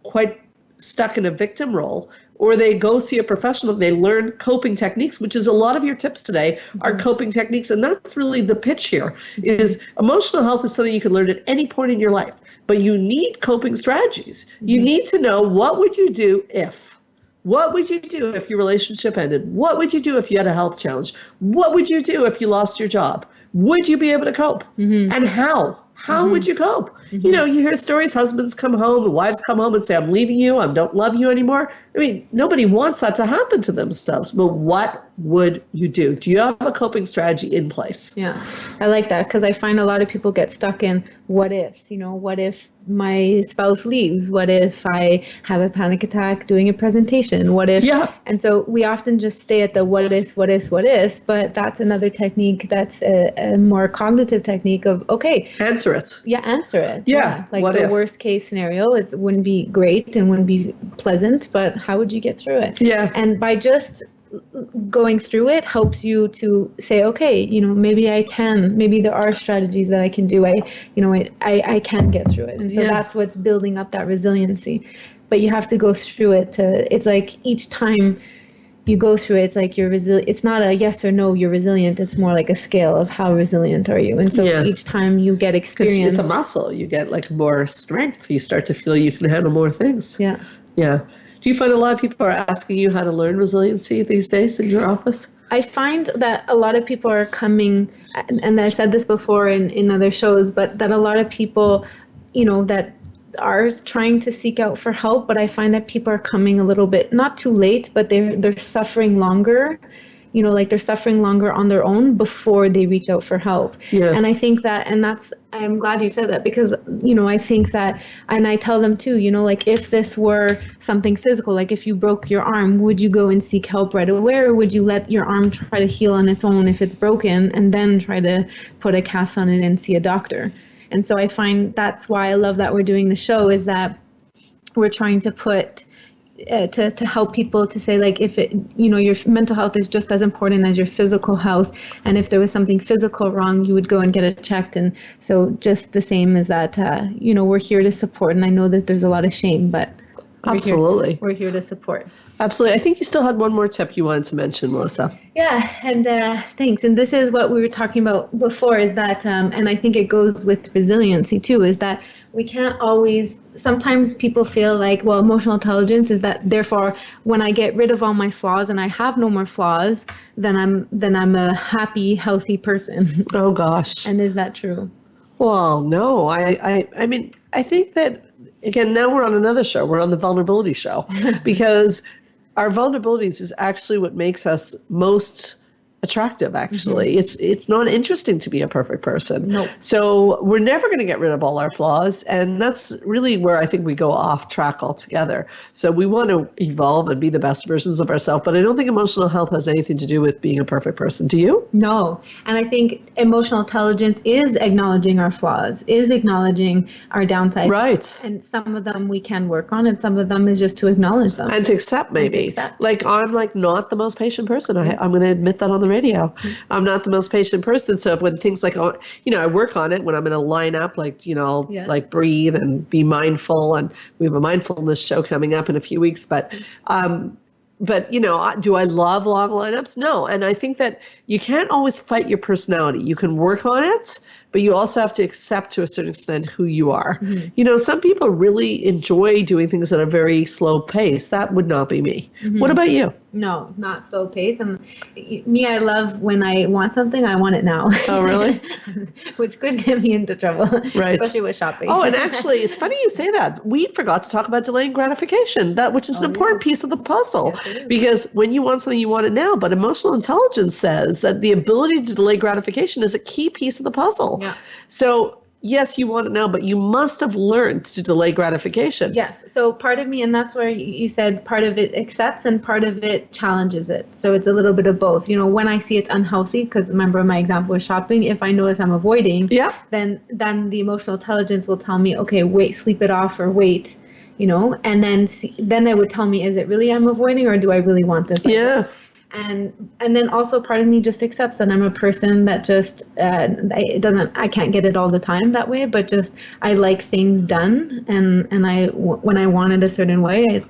B: quite stuck in a victim role, or they go see a professional, they learn coping techniques, which is a lot of your tips today are coping techniques. And that's really the pitch here, is emotional health is something you can learn at any point in your life, but you need coping strategies. You need to know, what would you do if? What would you do if your relationship ended? What would you do if you had a health challenge? What would you do if you lost your job? Would you be able to cope? Mm-hmm. And how? How would you cope? Mm-hmm. You hear stories, husbands come home, and wives come home and say, I'm leaving you, I don't love you anymore. I mean, nobody wants that to happen to themselves. But what would you do? Do you have a coping strategy in place?
C: Yeah, I like that, because I find a lot of people get stuck in what ifs. What if my spouse leaves? What if I have a panic attack doing a presentation? What if? Yeah. And so we often just stay at the what ifs, but that's another technique. That's a more cognitive technique of, okay.
B: Answer it.
C: Yeah, answer it.
B: Yeah.
C: Like the worst case scenario, it wouldn't be great and wouldn't be pleasant, but how would you get through it?
B: Yeah.
C: And by just going through it helps you to say, okay, maybe I can, maybe there are strategies that I can do. I can get through it. And so that's what's building up that resiliency. But you have to go through it it's like each time you go through it, it's like you're resilient. It's not a yes or no, you're resilient. It's more like a scale of how resilient are you. And so each time you get experience.
B: It's a muscle. You get like more strength. You start to feel you can handle more things.
C: Yeah.
B: Yeah. Do you find a lot of people are asking you how to learn resiliency these days in your office?
C: I find that a lot of people are coming, and I said this before in other shows, but that a lot of people, that are trying to seek out for help, but I find that people are coming a little bit, not too late, but they're suffering longer. Like they're suffering longer on their own before they reach out for help. Yeah. And I think that, I'm glad you said that, because, I think that, and I tell them too, like if this were something physical, like if you broke your arm, would you go and seek help right away, or would you let your arm try to heal on its own if it's broken and then try to put a cast on it and see a doctor? And so I find that's why I love that we're doing the show, is that we're trying to put to help people to say, like, if it, your mental health is just as important as your physical health, and if there was something physical wrong, you would go and get it checked. And so just the same as that, we're here to support. And I know that there's a lot of shame, but
B: absolutely,
C: we're here to support.
B: Absolutely. I think you still had one more tip you wanted to mention, Melissa.
C: Yeah, and thanks. And this is what we were talking about before, is that, and I think it goes with resiliency too, is that we can't always, sometimes people feel like, well, emotional intelligence is that, therefore, when I get rid of all my flaws and I have no more flaws, then I'm a happy, healthy person.
B: Oh gosh.
C: And is that true?
B: Well, no. I mean, I think that, again, now we're on another show. We're on the vulnerability show, because our vulnerabilities is actually what makes us most attractive, actually. It's not interesting to be a perfect person.
C: Nope.
B: So we're never going to get rid of all our flaws. And that's really where I think we go off track altogether. So we want to evolve and be the best versions of ourselves. But I don't think emotional health has anything to do with being a perfect person. Do you?
C: No. And I think emotional intelligence is acknowledging our flaws, is acknowledging our downsides.
B: Right.
C: And some of them we can work on, and some of them is just to acknowledge them.
B: And to accept, maybe. Like, I'm like not the most patient person. I'm going to admit that on the radio. I'm not the most patient person. So when things like, I work on it when I'm in a lineup, like, like breathe and be mindful. And we have a mindfulness show coming up in a few weeks. But do I love long lineups? No. And I think that you can't always fight your personality. You can work on it, but you also have to accept to a certain extent who you are. Mm-hmm. Some people really enjoy doing things at a very slow pace. That would not be me. Mm-hmm. What about you?
C: No, not slow pace. And me, I love when I want something, I want it now.
B: Oh, really?
C: Which could get me into trouble,
B: right?
C: Especially with shopping.
B: Oh, and actually, it's funny you say that. We forgot to talk about delaying gratification, which is an important piece of the puzzle. Yes, because when you want something, you want it now. But emotional intelligence says that the ability to delay gratification is a key piece of the puzzle. Yeah. So yes, you want it now, but you must have learned to delay gratification.
C: Yes. So part of me, and that's where you said part of it accepts and part of it challenges it. So it's a little bit of both. When I see it's unhealthy, because remember my example was shopping, if I notice I'm avoiding, then the emotional intelligence will tell me, okay, wait, sleep it off or wait, and then they would tell me, is it really I'm avoiding or do I really want this? And then also part of me just accepts that I'm a person that just I can't get it all the time that way, but just I like things done, and when I want it a certain way,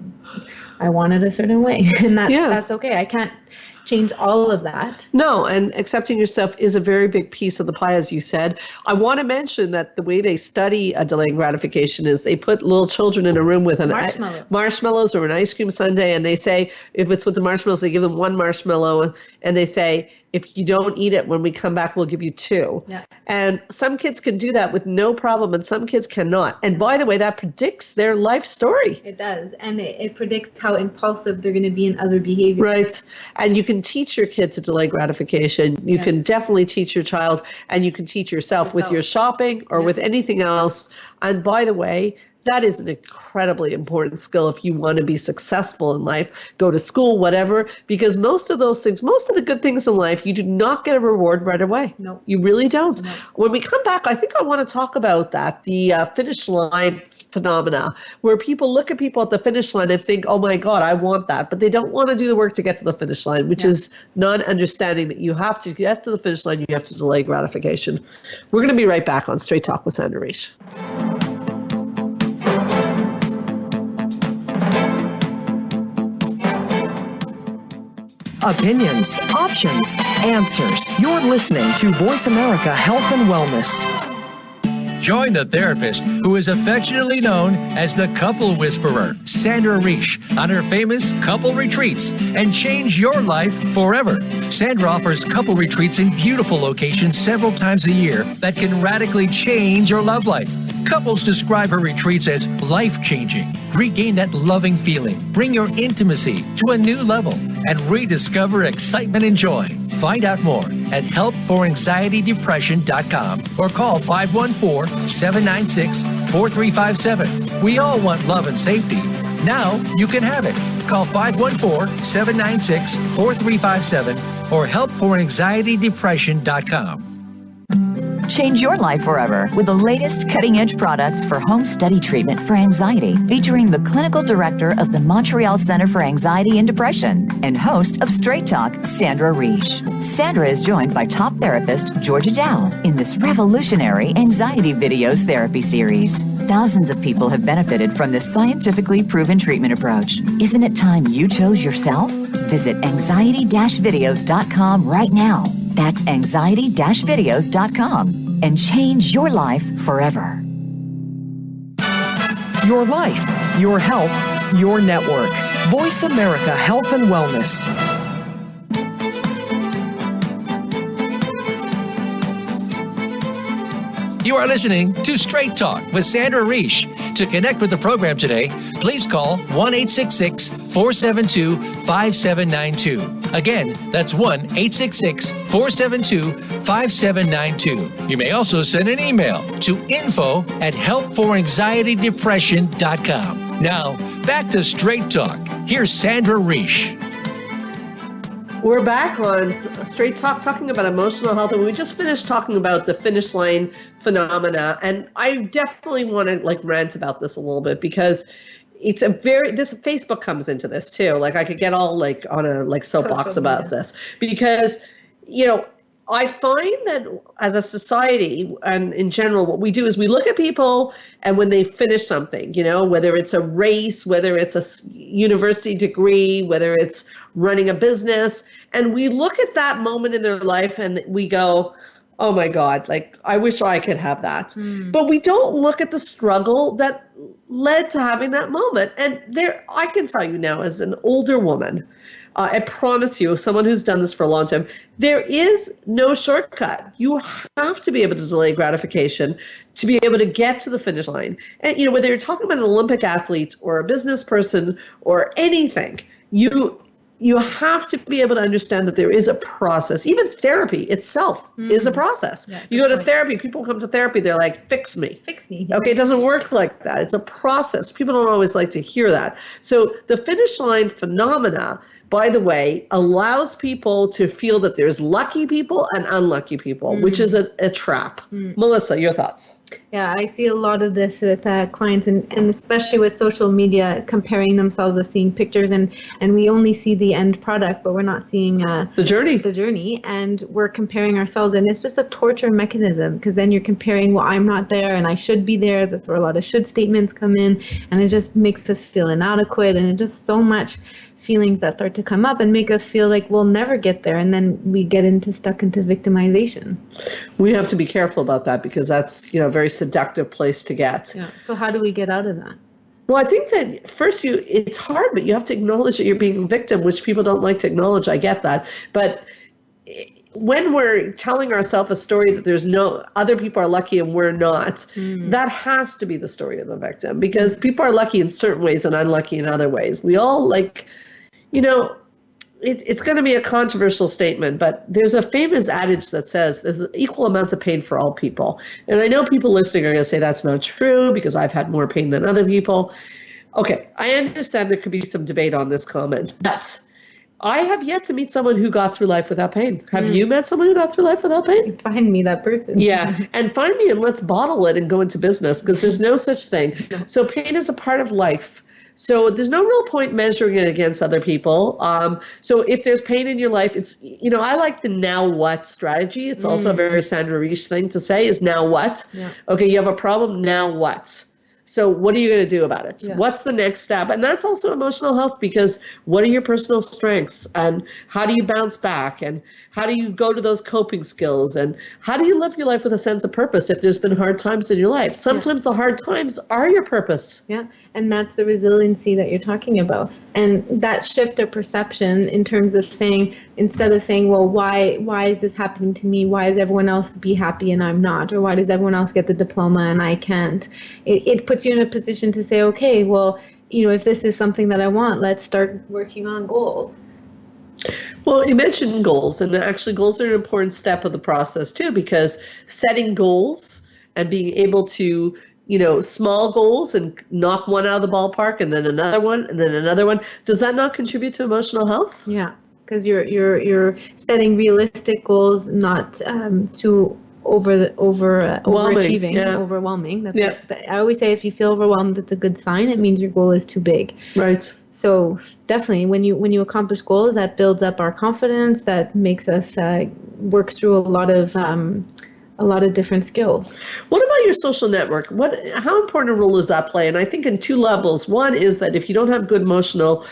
C: I want it a certain way, and that's okay. I can't change all of that.
B: No, and accepting yourself is a very big piece of the pie, as you said. I want to mention that the way they study delaying gratification is they put little children in a room with marshmallows or an ice cream sundae, and they say, if it's with the marshmallows, they give them one marshmallow, and they say, if you don't eat it, when we come back, we'll give you 2. Yeah. And some kids can do that with no problem, and some kids cannot. And by the way, that predicts their life story.
C: It does. And it predicts how impulsive they're going to be in other behaviors.
B: Right. And you can teach your kid to delay gratification. You can definitely teach your child, and you can teach yourself with your shopping or with anything else. And by the way, that is an incredibly important skill if you want to be successful in life, go to school, whatever, because most of those things, most of the good things in life, you do not get a reward right away.
C: No.
B: You really don't. No. When we come back, I think I want to talk about that, the finish line phenomena, where people look at people at the finish line and think, oh my God, I want that, but they don't want to do the work to get to the finish line, which is not understanding that you have to get to the finish line, you have to delay gratification. We're going to be right back on Straight Talk with Sandra Reish.
D: Opinions, options, answers. You're listening to Voice America Health and Wellness.
A: Join the therapist who is affectionately known as the Couple Whisperer, Sandra Reish, on her famous couple retreats and change your life forever. Sandra offers couple retreats in beautiful locations several times a year that can radically change your love life. Couples describe her retreats as life-changing. Regain that loving feeling, bring your intimacy to a new level, and rediscover excitement and joy. Find out more at helpforanxietydepression.com or call 514-796-4357. We all want love and safety. Now you can have it. Call 514-796-4357 or helpforanxietydepression.com.
E: Change your life forever with the latest cutting-edge products for home study treatment for anxiety, featuring the clinical director of the Montreal Center for Anxiety and Depression and host of Straight Talk, Sandra Reish. Sandra is joined by top therapist Georgia Dow in this revolutionary anxiety videos therapy series. Thousands of people have benefited from this scientifically proven treatment approach. Isn't it time you chose yourself? Visit anxiety-videos.com right now. That's anxiety-videos.com and change your life forever.
D: Your life, your health, your network. Voice America Health and Wellness.
A: You are listening to Straight Talk with Sandra Reish. To connect with the program today, please call 1-866-472-5792. Again, that's 1-866-472-5792. You may also send an email to info@helpforanxietydepression.com. Now, back to Straight Talk. Here's Sandra Reish.
B: We're back on Straight Talk talking about emotional health, and we just finished talking about the finish line phenomena. And I definitely want to rant about this a little bit because it's this Facebook comes into this too. Like I could get all on a soapbox about this because, I find that as a society and in general, what we do is we look at people and when they finish something, whether it's a race, whether it's a university degree, whether it's running a business, and we look at that moment in their life and we go, oh my God, I wish I could have that. But we don't look at the struggle that led to having that moment. And I can tell you now as an older woman, I promise you, someone who's done this for a long time, there is no shortcut. You have to be able to delay gratification to be able to get to the finish line. And, whether you're talking about an Olympic athlete or a business person or anything, you have to be able to understand that there is a process. Even therapy itself is a process. Yeah, you go to therapy, people come to therapy, they're like, fix me.
C: Fix me.
B: Okay, it doesn't work like that. It's a process. People don't always like to hear that. So the finish line phenomena, by the way, allows people to feel that there's lucky people and unlucky people, which is a trap. Melissa, your thoughts?
C: Yeah, I see a lot of this with clients and especially with social media comparing themselves to seeing pictures and we only see the end product, but we're not seeing
B: the journey.
C: And we're comparing ourselves, and it's just a torture mechanism because then you're comparing, well, I'm not there and I should be there. That's where a lot of should statements come in, and it just makes us feel inadequate, and it just so much feelings that start to come up and make us feel like we'll never get there, and then we get stuck into victimization.
B: We have to be careful about that because that's a very seductive place to get.
C: Yeah. So how do we get out of that?
B: Well, I think that first it's hard, but you have to acknowledge that you're being a victim, which people don't like to acknowledge. I get that, but when we're telling ourselves a story that there's no other people are lucky and we're not, that has to be the story of the victim because people are lucky in certain ways and unlucky in other ways. We all it's going to be a controversial statement, but there's a famous adage that says there's equal amounts of pain for all people. And I know people listening are going to say that's not true because I've had more pain than other people. Okay, I understand there could be some debate on this comment, but I have yet to meet someone who got through life without pain. Have you met someone who got through life without pain?
C: Find me that person.
B: Yeah, and find me and let's bottle it and go into business because there's no such thing. So pain is a part of life. So there's no real point measuring it against other people. So if there's pain in your life, it's, I like the now what strategy. It's also a very Sandra Reish thing to say is now what? Yeah. Okay, you have a problem, now what? So what are you going to do about it? Yeah. What's the next step? And that's also emotional health because what are your personal strengths and how do you bounce back and how do you go to those coping skills and how do you live your life with a sense of purpose if there's been hard times in your life? Sometimes the hard times are your purpose.
C: Yeah, and that's the resiliency that you're talking about. And that shift of perception in terms of saying, instead of saying, well, why is this happening to me? Why does everyone else be happy and I'm not? Or why does everyone else get the diploma and I can't? It puts you in a position to say, okay, well, if this is something that I want, let's start working on goals.
B: Well, you mentioned goals, and actually goals are an important step of the process too, because setting goals and being able to, small goals and knock one out of the ballpark and then another one and then another one, does that not contribute to emotional health?
C: Yeah, because you're setting realistic goals, not too overachieving, overwhelming. I always say if you feel overwhelmed, it's a good sign. It means your goal is too big.
B: Right.
C: So definitely, when you accomplish goals, that builds up our confidence. That makes us work through a lot of different skills.
B: What about your social network? How important a role does that play? And I think in two levels. One is that if you don't have good emotional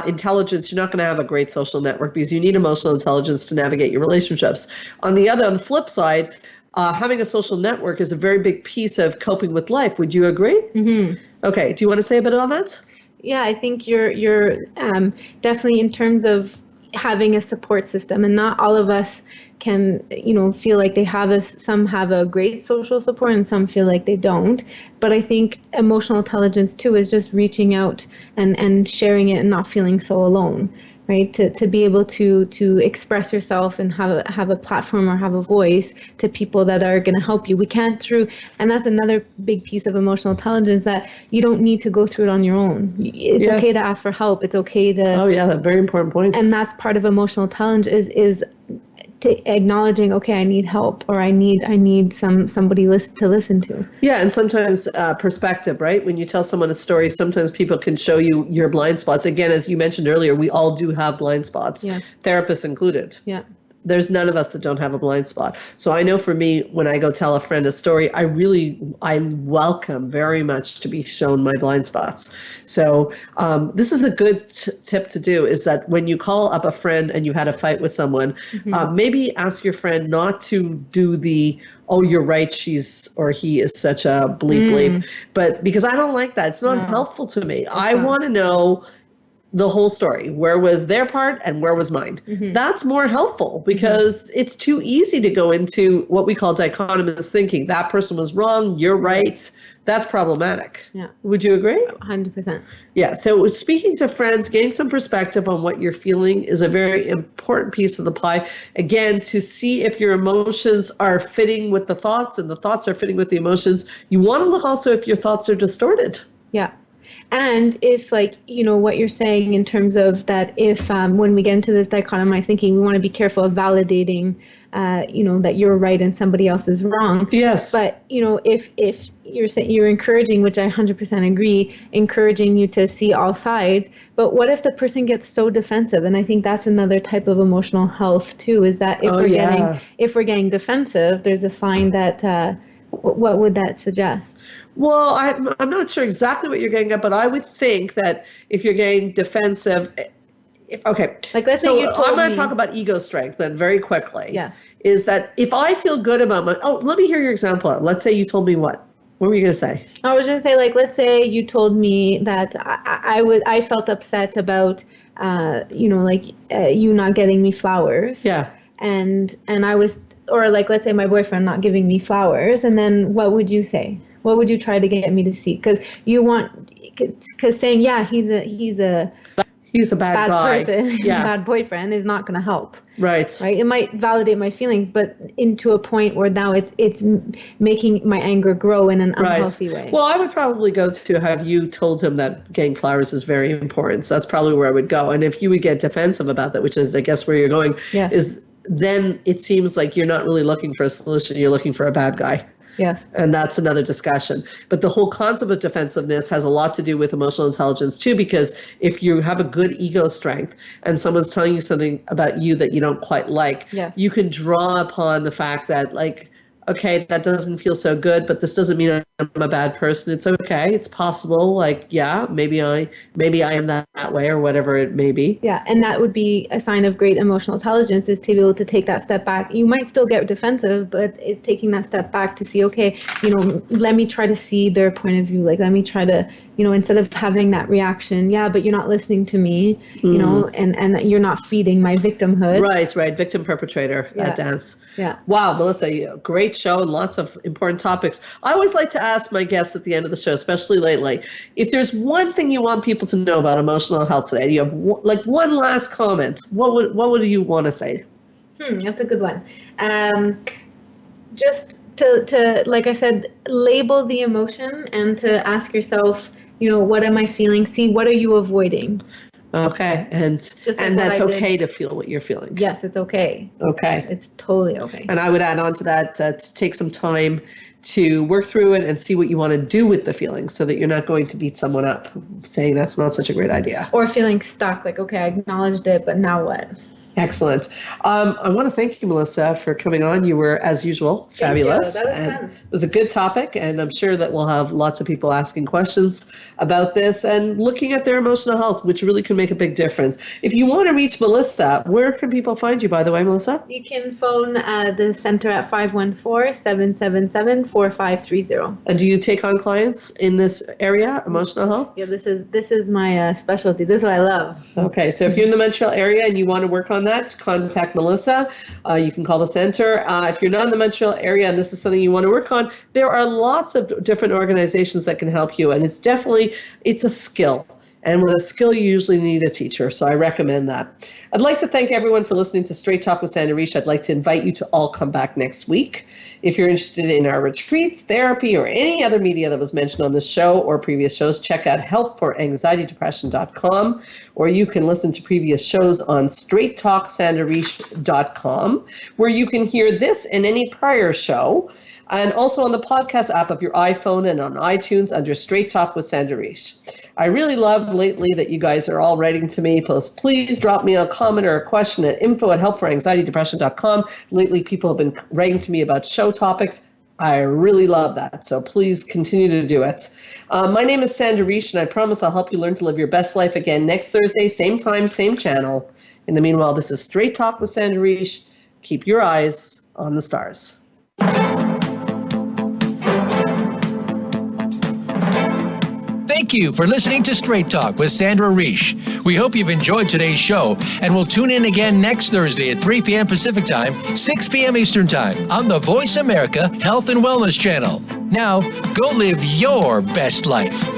B: intelligence, you're not going to have a great social network because you need emotional intelligence to navigate your relationships. On the flip side, having a social network is a very big piece of coping with life. Would you agree? Mm-hmm. Okay. Do you want to say a bit on that?
C: Yeah, I think you're definitely in terms of having a support system, and not all of us can, feel like they have some have a great social support and some feel like they don't. But I think emotional intelligence too is just reaching out and sharing it and not feeling so alone, right? To be able to express yourself and have a platform or have a voice to people that are going to help you. We can't and that's another big piece of emotional intelligence, that you don't need to go through it on your own. It's okay to ask for help. It's okay to.
B: Oh yeah, that's very important point.
C: And that's part of emotional intelligence is to acknowledging, okay, I need help, or I need somebody to listen to.
B: Yeah, and sometimes perspective, right? When you tell someone a story, sometimes people can show you your blind spots. Again, as you mentioned earlier, we all do have blind spots, therapists included.
C: Yeah.
B: There's none of us that don't have a blind spot. So I know for me, when I go tell a friend a story, I welcome very much to be shown my blind spots. So this is a good tip to do, is that when you call up a friend and you had a fight with someone, maybe ask your friend not to do the, oh, you're right, she's or he is such a bleep bleep. But because I don't like that. It's not helpful to me. I want to know the whole story. Where was their part and where was mine? That's more helpful, because it's too easy to go into what we call dichotomous thinking. That person was wrong, you're right. That's problematic.
C: Yeah.
B: Would you agree?
C: 100%.
B: Yeah. So speaking to friends, getting some perspective on what you're feeling is a very important piece of the pie. Again, to see if your emotions are fitting with the thoughts and the thoughts are fitting with the emotions. You want to look also if your thoughts are distorted.
C: Yeah. And if, like, what you're saying in terms of that, if when we get into this dichotomized thinking, we want to be careful of validating, that you're right and somebody else is wrong.
B: Yes.
C: But, if you're saying, you're encouraging, which I 100% agree, encouraging you to see all sides. But what if the person gets so defensive? And I think that's another type of emotional health too, is that if we're getting defensive, there's a sign that, what would that suggest?
B: Well, I'm not sure exactly what you're getting at, but I would think that if you're getting defensive, okay.
C: Like, let's say you told me.
B: I'm going to talk about ego strength then very quickly.
C: Yes.
B: Is that if I feel good about let me hear your example. Let's say you told me what? What were you going to say?
C: I was going to say, like, let's say you told me that I felt upset about, you not getting me flowers.
B: Yeah.
C: And I was, or like, let's say my boyfriend not giving me flowers, and then what would you say? What would you try to get me to see? Because saying, yeah, he's a bad
B: guy.
C: person,
B: yeah.
C: bad boyfriend is not going to help.
B: Right.
C: It might validate my feelings, but into a point where now it's making my anger grow in an unhealthy way.
B: Well, I would probably go to, have you told him that getting flowers is very important? So that's probably where I would go. And if you would get defensive about that, which is, I guess, where you're going, is then it seems like you're not really looking for a solution. You're looking for a bad guy.
C: Yeah.
B: And that's another discussion. But the whole concept of defensiveness has a lot to do with emotional intelligence too, because if you have a good ego strength and someone's telling you something about you that you don't quite like, you can draw upon the fact that, like, okay, that doesn't feel so good, but this doesn't mean I'm a bad person. It's okay. It's possible. Like, yeah, maybe I am that way, or whatever it may be.
C: Yeah. And that would be a sign of great emotional intelligence, is to be able to take that step back. You might still get defensive, but it's taking that step back to see, okay, let me try to see their point of view. Like, let me try to, instead of having that reaction, but you're not listening to me, and you're not feeding my victimhood.
B: Right. Victim perpetrator, that dance.
C: Yeah.
B: Wow, Melissa, great show and lots of important topics. I always like to ask my guests at the end of the show, especially lately, if there's one thing you want people to know about emotional health today, you have like one last comment, what would you want to say?
C: That's a good one. Just to, like I said, label the emotion and to ask yourself, what am I feeling? See, what are you avoiding?
B: Okay, and that's okay to feel what you're feeling.
C: Yes, it's okay.
B: Okay.
C: It's totally okay.
B: And I would add on to that, to take some time to work through it and see what you want to do with the feelings, so that you're not going to beat someone up saying that's not such a great idea.
C: Or feeling stuck, like, okay, I acknowledged it, but now what?
B: Excellent. I want to thank you, Melissa, for coming on. You were, as usual, fabulous.
C: That was
B: and
C: fun.
B: It was a good topic, and I'm sure that we'll have lots of people asking questions about this and looking at their emotional health, which really can make a big difference. If you want to reach Melissa, where can people find you, by the way, Melissa?
C: You can phone the center at 514-777-4530.
B: And do you take on clients in this area, emotional health?
C: Yeah, this is my specialty. This is what I love.
B: Okay, so if you're in the Montreal area and you want to work on that, contact Melissa. You can call the center. If you're not in the Montreal area and this is something you want to work on, there are lots of different organizations that can help you. And it's a skill. And with a skill, you usually need a teacher. So I recommend that. I'd like to thank everyone for listening to Straight Talk with Sandra Reish. I'd like to invite you to all come back next week. If you're interested in our retreats, therapy, or any other media that was mentioned on this show or previous shows, check out helpforanxietydepression.com, or you can listen to previous shows on straighttalksandrareish.com, where you can hear this and any prior show, and also on the podcast app of your iPhone and on iTunes under Straight Talk with Sandra Reish. I really love lately that you guys are all writing to me. Please drop me a comment or a question at info@helpforanxietydepression.com. Lately, people have been writing to me about show topics. I really love that. So please continue to do it. My name is Sandra Reish, and I promise I'll help you learn to live your best life again next Thursday, same time, same channel. In the meanwhile, this is Straight Talk with Sandra Reish. Keep your eyes on the stars.
A: Thank you for listening to Straight Talk with Sandra Reish. We hope you've enjoyed today's show, and we'll tune in again next Thursday at 3 p.m. Pacific Time, 6 p.m. Eastern Time on the Voice America Health and Wellness Channel. Now, go live your best life.